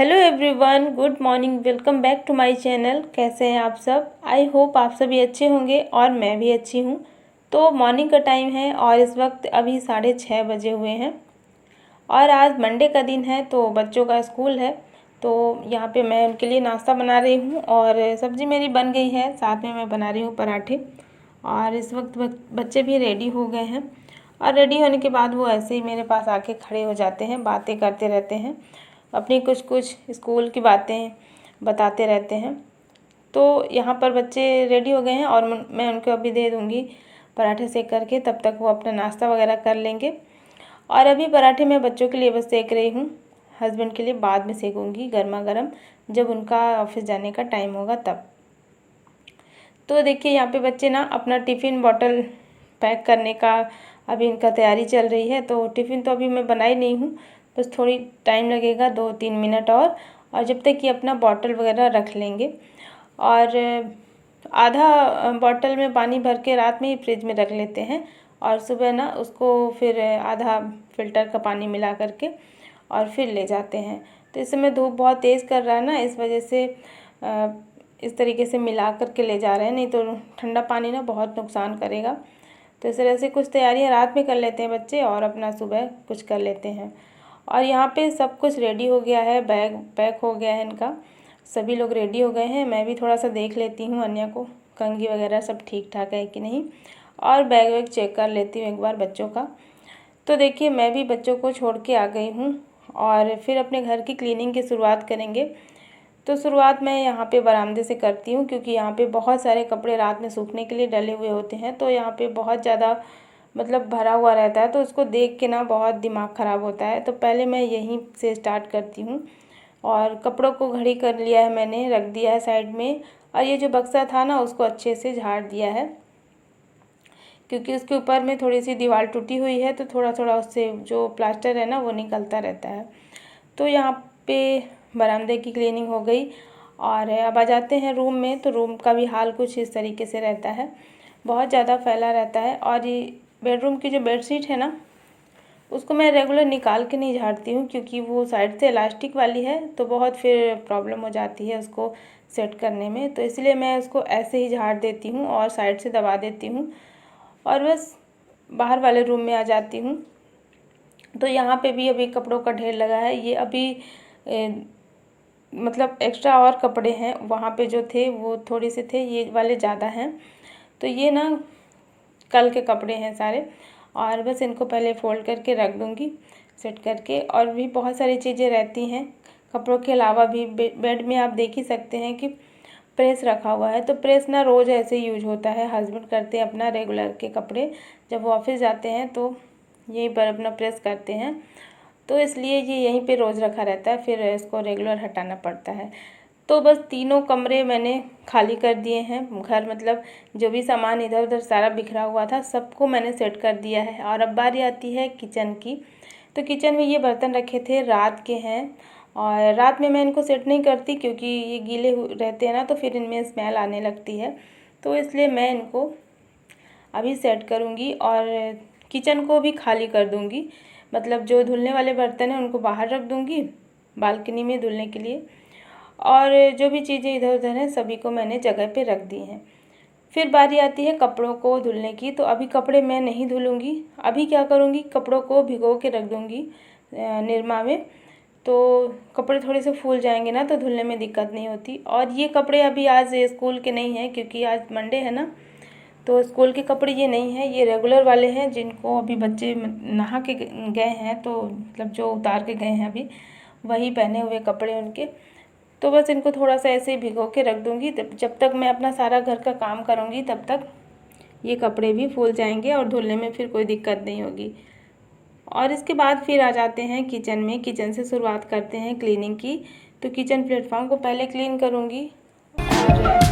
Hello everyone, good morning. Welcome back to my channel. कैसे हैं आप सब? आई होप आप सभी अच्छे होंगे और मैं भी अच्छी हूँ। तो मॉर्निंग का टाइम है और इस वक्त अभी 6:30 बजे हुए हैं और आज मंडे का दिन है तो बच्चों का स्कूल है। तो यहाँ पे मैं उनके लिए नाश्ता बना रही हूँ और सब्ज़ी मेरी बन गई है, साथ में मैं बना रही हूँ पराठे। और इस वक्त बच्चे भी रेडी हो गए हैं और रेडी होने के बाद वो ऐसे ही मेरे पास आके खड़े हो जाते हैं, बातें करते रहते हैं, अपनी कुछ कुछ स्कूल की बातें बताते रहते हैं। तो यहाँ पर बच्चे रेडी हो गए हैं और मैं उनको अभी दे दूँगी पराठे सेक करके, तब तक वो अपना नाश्ता वगैरह कर लेंगे। और अभी पराठे मैं बच्चों के लिए बस सेक रही हूँ, हस्बैंड के लिए बाद में सेकूँगी गर्मा गर्म, जब उनका ऑफिस जाने का टाइम होगा तब। तो देखिए यहाँ पे बच्चे ना अपना टिफ़िन बॉटल पैक करने का अभी इनका तैयारी चल रही है। तो टिफ़िन तो अभी मैं बनाई नहीं हूँ, बस थोड़ी टाइम लगेगा, 2-3 मिनट और जब तक कि अपना बॉटल वगैरह रख लेंगे। और आधा बॉटल में पानी भर के रात में ही फ्रिज में रख लेते हैं और सुबह ना उसको फिर आधा फ़िल्टर का पानी मिला करके और फिर ले जाते हैं। तो इस समय धूप बहुत तेज़ कर रहा है ना, इस वजह से इस तरीके से मिला करके ले जा रहे हैं, नहीं तो ठंडा पानी ना बहुत नुकसान करेगा। तो इस तरह से कुछ तैयारियां रात में कर लेते हैं बच्चे और अपना सुबह कुछ कर लेते हैं। और यहाँ पे सब कुछ रेडी हो गया है, बैग पैक हो गया है इनका, सभी लोग रेडी हो गए हैं। मैं भी थोड़ा सा देख लेती हूँ अन्य को, कंघी वगैरह सब ठीक ठाक है कि नहीं, और बैग वैग चेक कर लेती हूँ एक बार बच्चों का। तो देखिए मैं भी बच्चों को छोड़ के आ गई हूँ और फिर अपने घर की क्लीनिंग की शुरुआत करेंगे। तो शुरुआत मैं यहाँ पे बरामदे से करती हूँ, क्योंकि यहाँ पे बहुत सारे कपड़े रात में सूखने के लिए डले हुए होते हैं। तो यहाँ पे बहुत ज़्यादा मतलब भरा हुआ रहता है, तो उसको देख के ना बहुत दिमाग ख़राब होता है। तो पहले मैं यहीं से स्टार्ट करती हूँ और कपड़ों को घड़ी कर लिया है, मैंने रख दिया है साइड में। और ये जो बक्सा था ना उसको अच्छे से झाड़ दिया है, क्योंकि उसके ऊपर में थोड़ी सी दीवार टूटी हुई है, तो थोड़ा थोड़ा उससे जो प्लास्टर है ना वो निकलता रहता है। तो यहाँ पे बरामदे की क्लीनिंग हो गई और अब आ जाते हैं रूम में। तो रूम का भी हाल कुछ इस तरीके से रहता है, बहुत ज़्यादा फैला रहता है। और ये बेडरूम की जो बेडशीट है ना उसको मैं रेगुलर निकाल के नहीं झाड़ती हूँ, क्योंकि वो साइड से इलास्टिक वाली है, तो बहुत फिर प्रॉब्लम हो जाती है उसको सेट करने में। तो इसलिए मैं उसको ऐसे ही झाड़ देती हूँ और साइड से दबा देती हूँ और बस बाहर वाले रूम में आ जाती हूँ। तो यहाँ पे भी अभी कपड़ों का ढेर लगा है। ये अभी मतलब एक्स्ट्रा और कपड़े हैं, वहाँ पे जो थे वो थोड़े से थे, ये वाले ज़्यादा हैं। तो ये ना कल के कपड़े हैं सारे, और बस इनको पहले फ़ोल्ड करके रख दूँगी सेट करके। और भी बहुत सारी चीज़ें रहती हैं कपड़ों के अलावा भी। बेड में आप देख ही सकते हैं कि प्रेस रखा हुआ है, तो प्रेस ना रोज़ ऐसे यूज होता है, हस्बैंड करते हैं अपना रेगुलर के कपड़े, जब वो ऑफिस जाते हैं तो यहीं पर अपना प्रेस करते हैं। तो इसलिए ये यहीं पे रोज़ रखा रहता है, फिर इसको रेगुलर हटाना पड़ता है। तो बस तीनों कमरे मैंने खाली कर दिए हैं, घर मतलब जो भी सामान इधर उधर सारा बिखरा हुआ था सबको मैंने सेट कर दिया है। और अब बारी आती है किचन की। तो किचन में ये बर्तन रखे थे, रात के हैं, और रात में मैं इनको सेट नहीं करती क्योंकि ये गीले रहते हैं ना, तो फिर इनमें स्मेल आने लगती है। तो इसलिए मैं इनको अभी सेट करूँगी और किचन को भी खाली कर दूँगी, मतलब जो धुलने वाले बर्तन हैं उनको बाहर रख दूँगी बालकनी में धुलने के लिए, और जो भी चीज़ें इधर उधर हैं सभी को मैंने जगह पे रख दी हैं। फिर बारी आती है कपड़ों को धुलने की। तो अभी कपड़े मैं नहीं धुलूँगी, अभी क्या करूँगी, कपड़ों को भिगो के रख दूँगी निरमा में। तो कपड़े थोड़े से फूल जाएंगे ना, तो धुलने में दिक्कत नहीं होती। और ये कपड़े अभी आज स्कूल के नहीं हैं, क्योंकि आज मंडे है ना, तो स्कूल के कपड़े ये नहीं हैं, ये रेगुलर वाले हैं जिनको अभी बच्चे नहा के गए हैं, तो मतलब जो उतार के गए हैं अभी वही पहने हुए कपड़े उनके। तो बस इनको थोड़ा सा ऐसे भिगो के रख दूँगी, जब तक मैं अपना सारा घर का काम करूँगी तब तक ये कपड़े भी फूल जाएंगे और धुलने में फिर कोई दिक्कत नहीं होगी। और इसके बाद फिर आ जाते हैं किचन में, किचन से शुरुआत करते हैं क्लीनिंग की। तो किचन प्लेटफॉर्म को पहले क्लीन करूँगी। और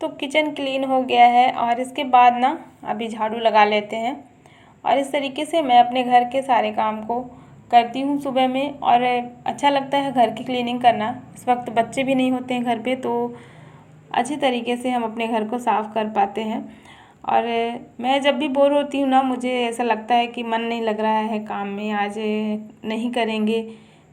तो किचन क्लीन हो गया है और इसके बाद ना अभी झाड़ू लगा लेते हैं। और इस तरीके से मैं अपने घर के सारे काम को करती हूँ सुबह में। और अच्छा लगता है घर की क्लीनिंग करना। इस वक्त बच्चे भी नहीं होते हैं घर पे, तो अच्छी तरीके से हम अपने घर को साफ़ कर पाते हैं। और मैं जब भी बोर होती हूँ ना, मुझे ऐसा लगता है कि मन नहीं लग रहा है काम में, आज नहीं करेंगे,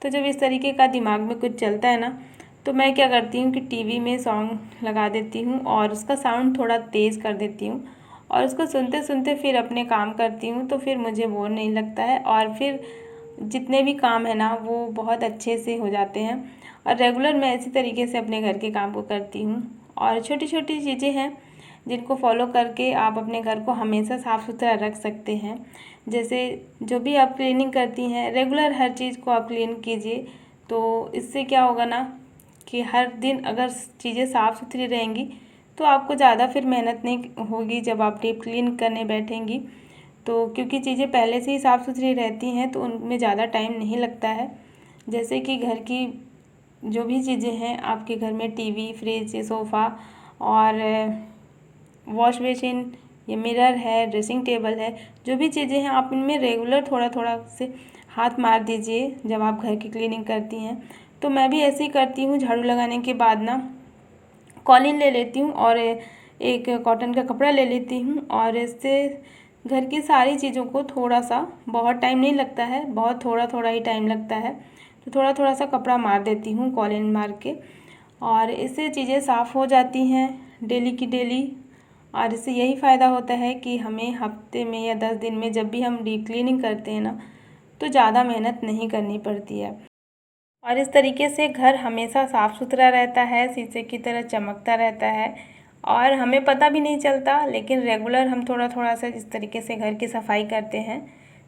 तो जब इस तरीके का दिमाग में कुछ चलता है ना, तो मैं क्या करती हूँ कि टीवी में सॉन्ग लगा देती हूँ और उसका साउंड थोड़ा तेज़ कर देती हूँ और उसको सुनते सुनते फिर अपने काम करती हूँ। तो फिर मुझे बोर नहीं लगता है और फिर जितने भी काम है ना वो बहुत अच्छे से हो जाते हैं। और रेगुलर मैं इसी तरीके से अपने घर के काम को करती हूँ। और छोटी छोटी चीज़ें हैं जिनको फॉलो करके आप अपने घर को हमेशा साफ़ सुथरा रख सकते हैं। जैसे जो भी आप क्लीनिंग करती हैं, रेगुलर हर चीज़ को आप क्लीन कीजिए, तो इससे क्या होगा ना कि हर दिन अगर चीज़ें साफ़ सुथरी रहेंगी तो आपको ज़्यादा फिर मेहनत नहीं होगी जब आप डीप क्लीन करने बैठेंगी। तो क्योंकि चीज़ें पहले से ही साफ़ सुथरी रहती हैं तो उनमें ज़्यादा टाइम नहीं लगता है। जैसे कि घर की जो भी चीज़ें हैं आपके घर में, टीवी, फ्रिज, सोफ़ा और वॉश बेसिन, ये मिरर है, ड्रेसिंग टेबल है, जो भी चीज़ें हैं आप इनमें रेगुलर थोड़ा थोड़ा से हाथ मार दीजिए जब आप घर की क्लीनिंग करती हैं। तो मैं भी ऐसे ही करती हूँ। झाड़ू लगाने के बाद ना कॉलिन ले लेती हूँ और एक कॉटन का कपड़ा ले लेती हूँ और इससे घर की सारी चीज़ों को थोड़ा सा, बहुत टाइम नहीं लगता है, बहुत थोड़ा थोड़ा ही टाइम लगता है, तो थोड़ा थोड़ा सा कपड़ा मार देती हूँ कॉलिन मार के, और इससे चीज़ें साफ़ हो जाती हैं डेली की डेली। और इससे यही फ़ायदा होता है कि हमें हफ्ते में या 10 दिन में जब भी हम डीप क्लीनिंग करते हैं ना, तो ज़्यादा मेहनत नहीं करनी पड़ती है। और इस तरीके से घर हमेशा साफ़ सुथरा रहता है, शीशे की तरह चमकता रहता है और हमें पता भी नहीं चलता। लेकिन रेगुलर हम थोड़ा थोड़ा सा इस तरीके से घर की सफाई करते हैं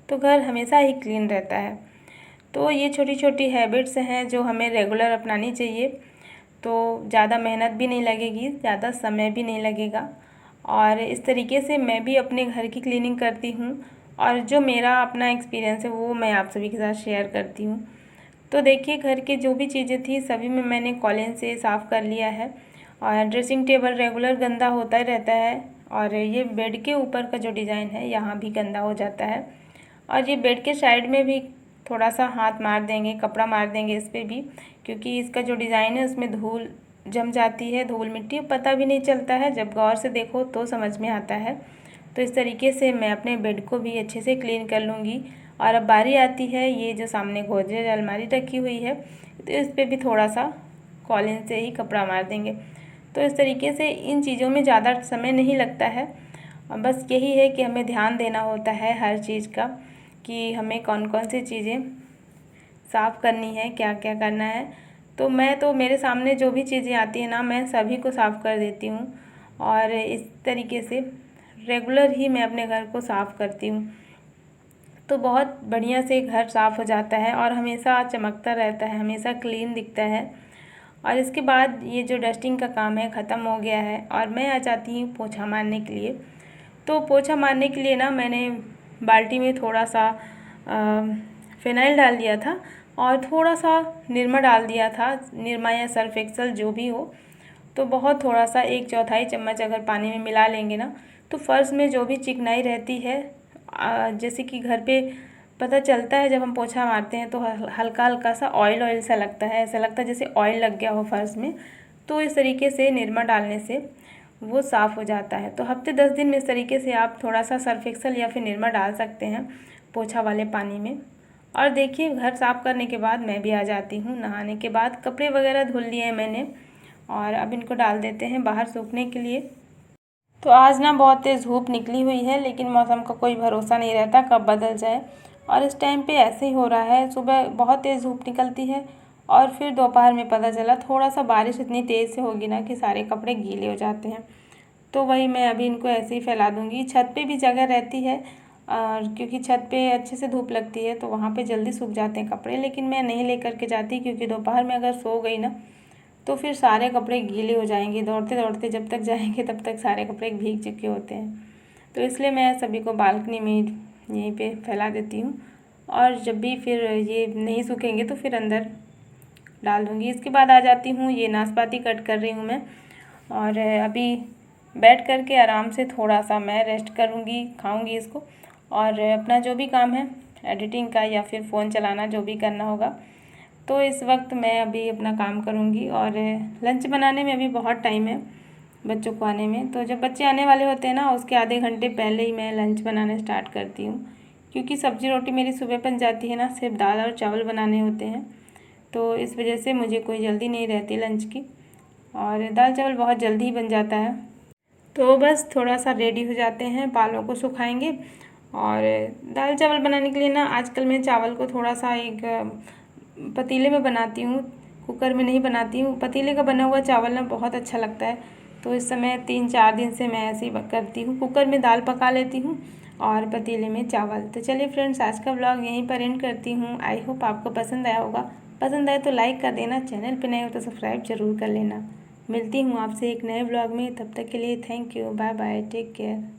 तो घर हमेशा ही क्लीन रहता है। तो ये छोटी छोटी हैबिट्स हैं जो हमें रेगुलर अपनानी चाहिए, तो ज़्यादा मेहनत भी नहीं लगेगी, ज़्यादा समय भी नहीं लगेगा। और इस तरीके से मैं भी अपने घर की क्लीनिंग करती हूँ और जो मेरा अपना एक्सपीरियंस है वो मैं आप सभी के साथ शेयर करती हूँ। तो देखिए, घर की जो भी चीज़ें थी सभी में मैंने कॉलिन से साफ़ कर लिया है। और ड्रेसिंग टेबल रेगुलर गंदा होता ही रहता है और ये बेड के ऊपर का जो डिज़ाइन है यहाँ भी गंदा हो जाता है। और ये बेड के साइड में भी थोड़ा सा हाथ मार देंगे, कपड़ा मार देंगे इस पर भी, क्योंकि इसका जो डिज़ाइन है उसमें धूल जम जाती है, धूल मिट्टी, पता भी नहीं चलता है, जब गौर से देखो तो समझ में आता है। तो इस तरीके से मैं अपने बेड को भी अच्छे से क्लीन कर लूँगी। और अब बारी आती है ये जो सामने गोदरेज अलमारी रखी हुई है, तो इस पर भी थोड़ा सा कॉलिन से ही कपड़ा मार देंगे। तो इस तरीके से इन चीज़ों में ज़्यादा समय नहीं लगता है और बस यही है कि हमें ध्यान देना होता है हर चीज़ का कि हमें कौन कौन सी चीज़ें साफ़ करनी है, क्या क्या करना है। तो मैं तो मेरे सामने जो भी चीज़ें आती हैं ना, मैं सभी को साफ़ कर देती हूँ और इस तरीके से रेगुलर ही मैं अपने घर को साफ़ करती हूँ। तो बहुत बढ़िया से घर साफ़ हो जाता है और हमेशा चमकता रहता है, हमेशा क्लीन दिखता है। और इसके बाद ये जो डस्टिंग का काम है ख़त्म हो गया है और मैं आ जाती हूँ पोछा मारने के लिए। तो पोछा मारने के लिए ना मैंने बाल्टी में थोड़ा सा फ़िनाइल डाल दिया था और थोड़ा सा निरमा डाल दिया था, निरमा या सर्फ एक्सल जो भी हो। तो बहुत थोड़ा सा 1/4 चम्मच अगर पानी में मिला लेंगे ना, तो फ़र्श में जो भी चिकनाई रहती है, जैसे कि घर पे पता चलता है जब हम पोछा मारते हैं तो हल्का हल्का सा ऑयल ऑयल सा लगता है, ऐसा लगता है जैसे ऑयल लग गया हो फर्श में। तो इस तरीके से निरमा डालने से वो साफ़ हो जाता है। तो हफ्ते 10 दिन में इस तरीके से आप थोड़ा सा सर्फ एक्सल या फिर निरमा डाल सकते हैं पोछा वाले पानी में। और देखिए, घर साफ़ करने के बाद मैं भी आ जाती हूँ नहाने के बाद। कपड़े वगैरह धुल लिए हैं मैंने और अब इनको डाल देते हैं बाहर सूखने के लिए। तो आज ना बहुत तेज़ धूप निकली हुई है, लेकिन मौसम का कोई भरोसा नहीं रहता कब बदल जाए। और इस टाइम पे ऐसे ही हो रहा है, सुबह बहुत तेज़ धूप निकलती है और फिर दोपहर में पता चला थोड़ा सा बारिश इतनी तेज़ से होगी ना कि सारे कपड़े गीले हो जाते हैं। तो वही मैं अभी इनको ऐसे ही फैला दूँगी। छत पे भी जगह रहती है और क्योंकि छत पे अच्छे से धूप लगती है तो वहाँ पे जल्दी सूख जाते हैं कपड़े, लेकिन मैं नहीं लेकर के जाती क्योंकि दोपहर में अगर सो गई ना तो फिर सारे कपड़े गीले हो जाएंगे। दौड़ते दौड़ते जब तक जाएंगे तब तक सारे कपड़े भीग चुके होते हैं। तो इसलिए मैं सभी को बालकनी में यहीं पे फैला देती हूँ और जब भी फिर ये नहीं सूखेंगे तो फिर अंदर डाल दूँगी। इसके बाद आ जाती हूँ, ये नाशपाती कट कर रही हूँ मैं और अभी बैठ कर के आराम से थोड़ा सा मैं रेस्ट करूँगी, खाऊँगी इसको और अपना जो भी काम है एडिटिंग का या फिर फ़ोन चलाना, जो भी करना होगा। तो इस वक्त मैं अभी अपना काम करूँगी और लंच बनाने में अभी बहुत टाइम है बच्चों को आने में। तो जब बच्चे आने वाले होते हैं ना, उसके आधे घंटे पहले ही मैं लंच बनाना स्टार्ट करती हूँ, क्योंकि सब्ज़ी रोटी मेरी सुबह बन जाती है ना, सिर्फ दाल और चावल बनाने होते हैं। तो इस वजह से मुझे कोई जल्दी नहीं रहती लंच की, और दाल चावल बहुत जल्दी ही बन जाता है। तो बस थोड़ा सा रेडी हो जाते हैं, बालों को सुखाएंगे। और दाल चावल बनाने के लिए ना आजकल मैं चावल को थोड़ा सा एक पतीले में बनाती हूँ, कुकर में नहीं बनाती हूँ। पतीले का बना हुआ चावल ना बहुत अच्छा लगता है। तो इस समय 3-4 दिन से मैं ऐसे ही करती हूँ, कुकर में दाल पका लेती हूँ और पतीले में चावल। तो चलिए फ्रेंड्स, आज का व्लॉग यहीं पर एंड करती हूँ। आई होप आपको पसंद आया होगा। पसंद आए तो लाइक कर देना, चैनल पे नए हो तो सब्सक्राइब जरूर कर लेना। मिलती हूँ आपसे एक नए व्लॉग में, तब तक के लिए thank you, bye bye, take care.